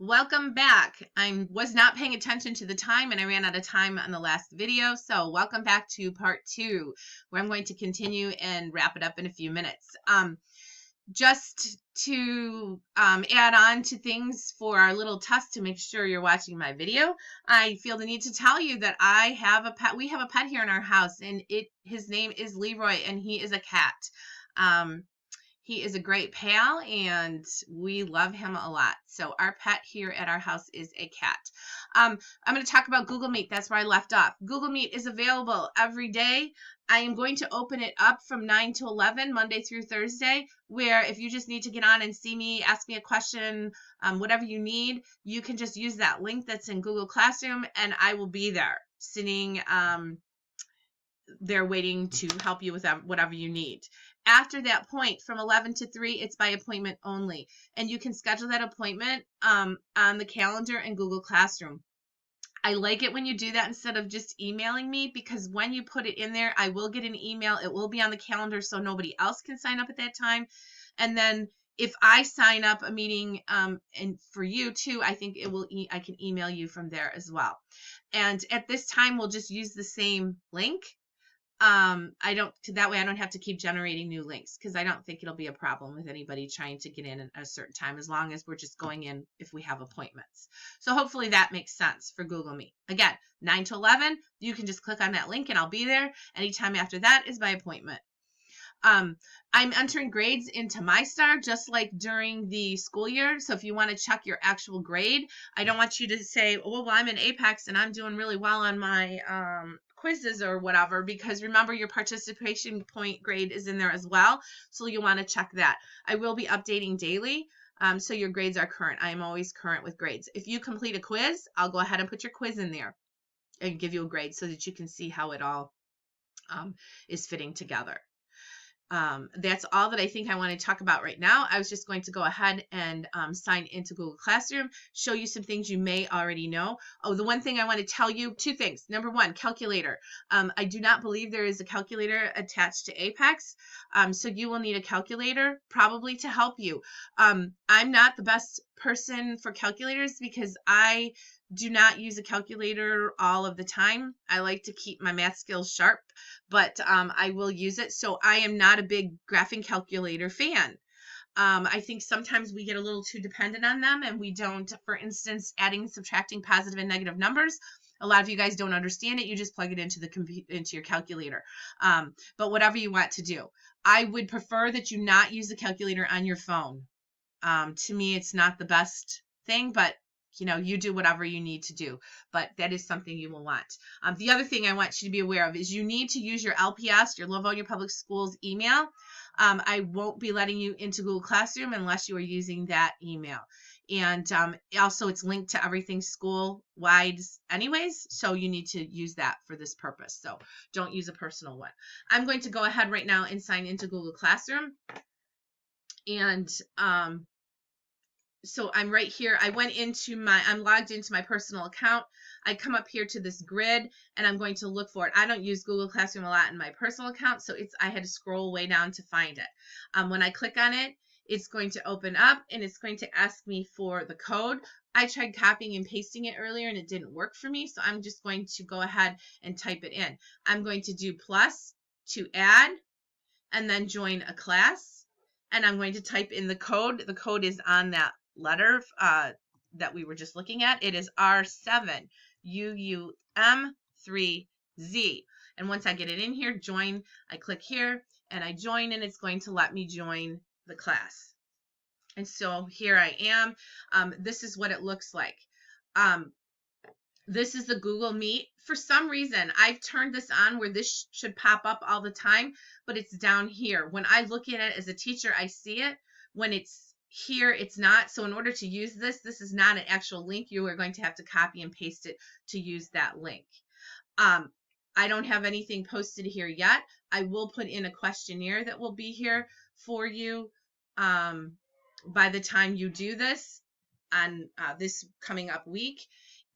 Welcome back. I was not paying attention to the time and I ran out of time on the last video. So welcome back to part 2, where I'm going to continue and wrap it up in a few minutes. Just to add on to things for our little test to make sure you're watching my video, I feel the need to tell you that I have a pet. We have a pet here in our house, and his name is Leroy, and he is a cat. He is a great pal and we love him a lot. So our pet here at our house is a cat. I'm going to talk about Google Meet. That's where I left off. Google Meet is available every day. I am going to open it up from 9 to 11, Monday through Thursday, where if you just need to get on and see me, ask me a question, whatever you need, you can just use that link that's in Google Classroom and I will be there sitting there waiting to help you with whatever you need. After that point, from 11 to 3, it's by appointment only. And you can schedule that appointment on the calendar in Google Classroom. I like it when you do that instead of just emailing me, because when you put it in there, I will get an email. It will be on the calendar so nobody else can sign up at that time. And then if I sign up a meeting and for you too, I think I can email you from there as well. And at this time, we'll just use the same link. That way I don't have to keep generating new links, because I don't think it'll be a problem with anybody trying to get in at a certain time, as long as we're just going in if we have appointments. So hopefully that makes sense for Google Meet. Again, 9 to 11, you can just click on that link and I'll be there. Anytime after that is by appointment. I'm entering grades into MyStar just like during the school year. So if you want to check your actual grade, I don't want you to say, oh, well, I'm in Apex and I'm doing really well on my quizzes or whatever, because remember, your participation point grade is in there as well. So you'll want to check that. I will be updating daily. So your grades are current. I am always current with grades. If you complete a quiz, I'll go ahead and put your quiz in there and give you a grade so that you can see how it all is fitting together. That's all that I think I want to talk about right now. I was just going to go ahead and sign into Google Classroom, show you some things you may already know. Oh, the one thing I want to tell you, 2 things. Number 1, calculator. I do not believe there is a calculator attached to Apex, so you will need a calculator probably to help you. I'm not the best person for calculators because I do not use a calculator all of the time. I like to keep my math skills sharp, but I will use it. So I am not a big graphing calculator fan. I think sometimes we get a little too dependent on them and we don't, for instance, adding, subtracting positive and negative numbers. A lot of you guys don't understand it. You just plug it into your calculator. But whatever you want to do, I would prefer that you not use the calculator on your phone. To me, it's not the best thing, but you do whatever you need to do, but that is something you will want. The other thing I want you to be aware of is you need to use your LPS, your Livonia Public Schools email. I won't be letting you into Google Classroom unless you are using that email. And also it's linked to everything school-wide anyways, so you need to use that for this purpose. So don't use a personal one. I'm going to go ahead right now and sign into Google Classroom. And so I'm right here. I'm logged into my personal account. I come up here to this grid and I'm going to look for it. I don't use Google Classroom a lot in my personal account, so I had to scroll way down to find it. When I click on it, it's going to open up and it's going to ask me for the code. I tried copying and pasting it earlier and it didn't work for me, so I'm just going to go ahead and type it in. I'm going to do plus to add and then join a class, and I'm going to type in the code. The code is on that letter that we were just looking at. It is R7UUM3Z. And once I get it in here, join, I click here and I join, and it's going to let me join the class. And so here I am. This is what it looks like. This is the Google Meet. For some reason, I've turned this on where this should pop up all the time, but it's down here. When I look at it as a teacher, I see it. When it's here, it's not. So in order to use this is not an actual link. You are going to have to copy and paste it to use that link. I don't have anything posted here yet. I will put in a questionnaire that will be here for you by the time you do this on this coming up week.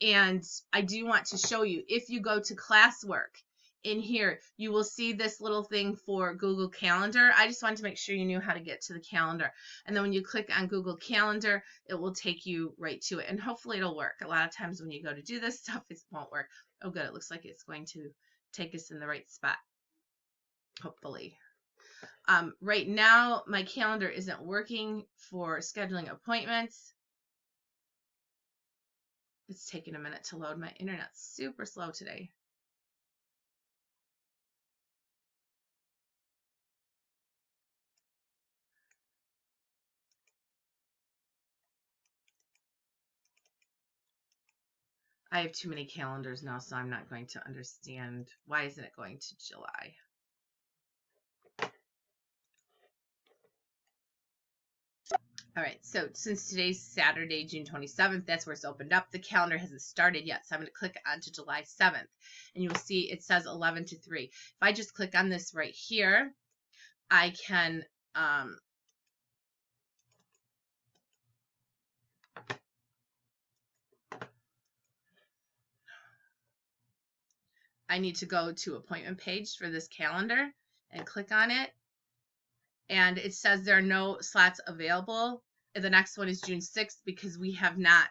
And I do want to show you, if you go to classwork in here, you will see this little thing for Google Calendar. I just wanted to make sure you knew how to get to the calendar. And then when you click on Google Calendar, it will take you right to it. And hopefully it'll work. A lot of times when you go to do this stuff, it won't work. Oh, good. It looks like it's going to take us in the right spot. Hopefully. Right now, my calendar isn't working for scheduling appointments. It's taking a minute to load. My internet's super slow today. I have too many calendars now, so I'm not going to understand. Why isn't it going to July? All right, so since today's Saturday, June 27th, that's where it's opened up. The calendar hasn't started yet, so I'm going to click onto July 7th, and you will see it says 11 to 3. If I just click on this right here, I can I need to go to appointment page for this calendar and click on it, and it says there are no slots available. And the next one is June 6th because we have not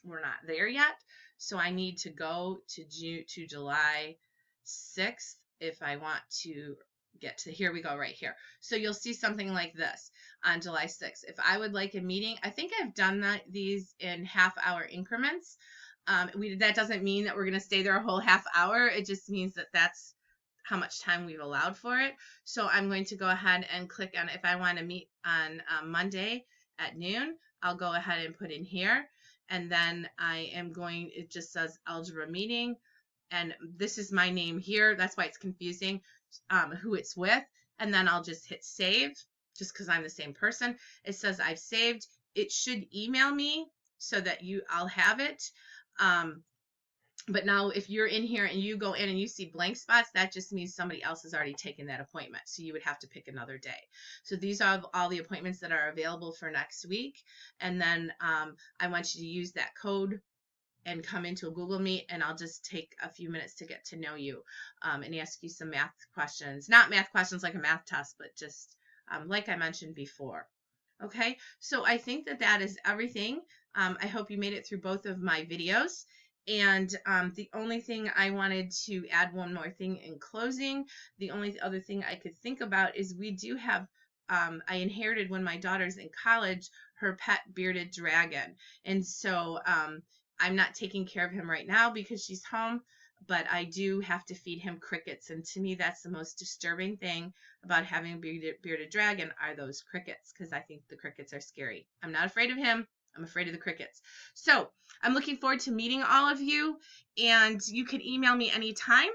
we're not there yet. So I need to go to July 6th if I want to get to, here we go right here. So you'll see something like this on July 6th. If I would like a meeting, I think I've done these in half-hour increments. That doesn't mean that we're going to stay there a whole half hour. It just means that that's how much time we've allowed for it. So I'm going to go ahead and click on, if I want to meet on Monday at noon, I'll go ahead and put in here. And then I am going, it just says algebra meeting. And this is my name here. That's why it's confusing who it's with. And then I'll just hit save, just because I'm the same person. It says I've saved. It should email me so that I'll have it. But now if you're in here and you go in and you see blank spots, that just means somebody else has already taken that appointment. So you would have to pick another day. So these are all the appointments that are available for next week. And then I want you to use that code and come into a Google Meet, and I'll just take a few minutes to get to know you and ask you some math questions. Not math questions like a math test, but just like I mentioned before. Okay, so I think that is everything. I hope you made it through both of my videos. And the only thing I wanted to add one more thing in closing, the only other thing I could think about is we do have, I inherited when my daughter's in college, her pet bearded dragon. And so I'm not taking care of him right now because she's home, but I do have to feed him crickets. And to me, that's the most disturbing thing about having a bearded dragon are those crickets, because I think the crickets are scary. I'm not afraid of him. I'm afraid of the crickets. So I'm looking forward to meeting all of you, and you can email me anytime.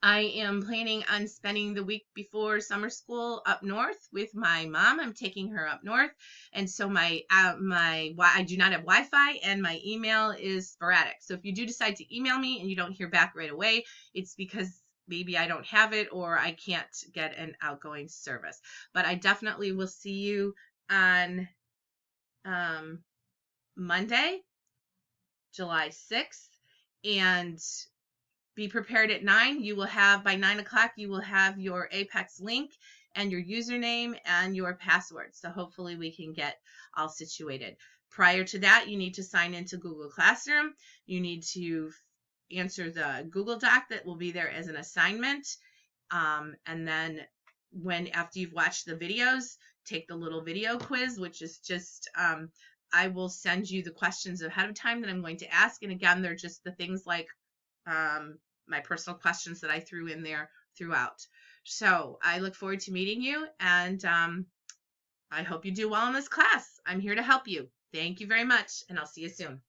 I am planning on spending the week before summer school up north with my mom. I'm taking her up north, and so I do not have Wi-Fi, and my email is sporadic. So if you do decide to email me and you don't hear back right away, it's because maybe I don't have it or I can't get an outgoing service. But I definitely will see you on Monday, July 6th, and be prepared at 9. You will have, by 9 o'clock, you will have your Apex link and your username and your password. So hopefully we can get all situated. Prior to that, you need to sign into Google Classroom. You need to answer the Google Doc that will be there as an assignment. And then after you've watched the videos, take the little video quiz, which is just, I will send you the questions ahead of time that I'm going to ask. And again, they're just the things like my personal questions that I threw in there throughout. So I look forward to meeting you, and I hope you do well in this class. I'm here to help you. Thank you very much, and I'll see you soon.